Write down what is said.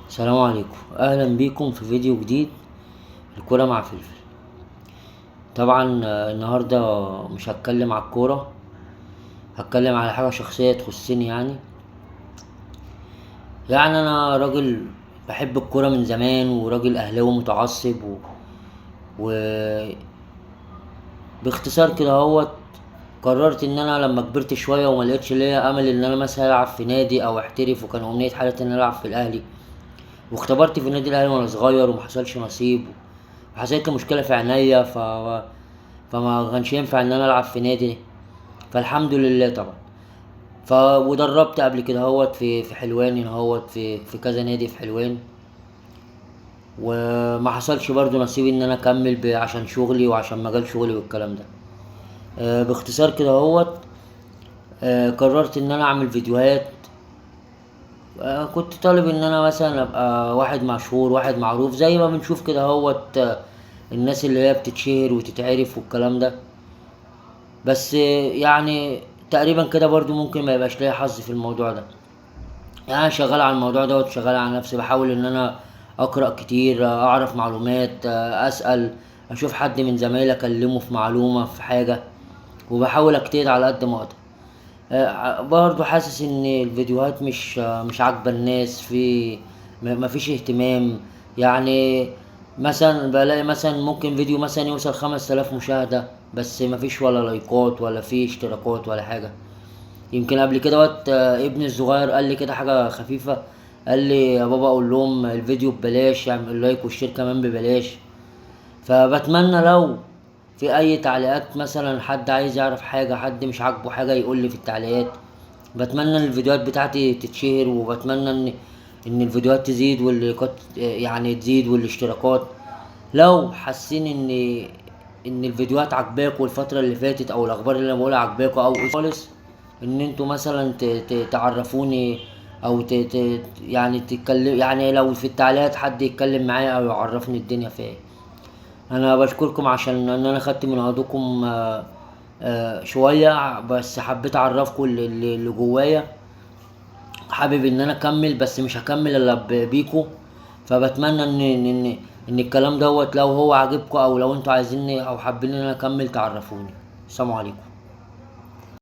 السلام عليكم، اهلا بيكم في فيديو جديد. الكرة مع فلفل. طبعا النهاردة مش هتكلم على الكورة، هتكلم على حاجة شخصية تخصني يعني انا راجل بحب الكورة من زمان، وراجل اهلاوي متعصب و... باختصار كده قررت ان انا لما كبرت شوية وما لقيتش ليا امل ان انا مثلا العب في نادي او احترف، وكان امنية حياتي ان أنا العب في الاهلي، واختبرت في النادي الاهلي وانا صغير ومحصلش نصيب، وحصلت لي مشكلة في عينيا فما كانش ينفع ان انا العب في نادي. فالحمد لله طبعا. ودربت قبل كده في حلوان هنا في كذا نادي في حلوان، وما حصلش برضو نصيب ان انا اكمل عشان شغلي وعشان مجال شغلي والكلام ده. باختصار كده قررت ان انا اعمل فيديوهات. كنت طالب ان انا مثلا ابقى واحد مشهور، واحد معروف، زي ما بنشوف كده الناس اللي هي بتتشهر وتتعرف والكلام ده. بس يعني تقريبا كده برضو ممكن ما يبقاش ليا حظ في الموضوع ده. يعني انا شغال على الموضوع ده وشغال على نفسي، بحاول ان انا اقرا كتير، اعرف معلومات، اسال، اشوف حد من زمايلي اكلمه في معلومه في حاجه، وبحاول اجتهد على قد ما اقدر. برضو حاسس ان الفيديوهات مش عاجبه الناس، مفيش اهتمام يعني. مثلا بلاقي مثلا ممكن فيديو مثلا يوصل 5000 مشاهدة، بس مفيش ولا لايكات ولا في اشتراكات ولا حاجة. يمكن قبل كده ابني الصغير قال لي كده حاجة خفيفة، قال لي يا بابا اقول لهم الفيديو ببلاش، يعمل اللايك والشير كمان ببلاش. فبتمنى لو في اي تعليقات، مثلا حد عايز يعرف حاجة، حد مش عاجبه حاجة يقول لي في التعليقات. بتمنى ان الفيديوهات بتاعتي تتشهر، وبتمنى ان الفيديوهات تزيد واللايكات يعني تزيد والاشتراكات. لو حاسين ان الفيديوهات عجباكوا الفترة اللي فاتت، او الاخبار اللي انا بقولها عجباكوا، او خالص ان انتوا مثلا تعرفوني، او يعني تتكلم، يعني لو في التعليقات حد يتكلم معايا او يعرفني الدنيا فيها ايه. انا بشكركم عشان ان انا خدت من وقتكم شوية، بس حبيت اعرفكم اللي جوايا. حابب ان انا اكمل، بس مش هكمل الا بيكو. فبتمنى ان الكلام لو هو عاجبكم، او لو انتوا عايزيني او حابين ان انا اكمل تعرفوني. السلام عليكم.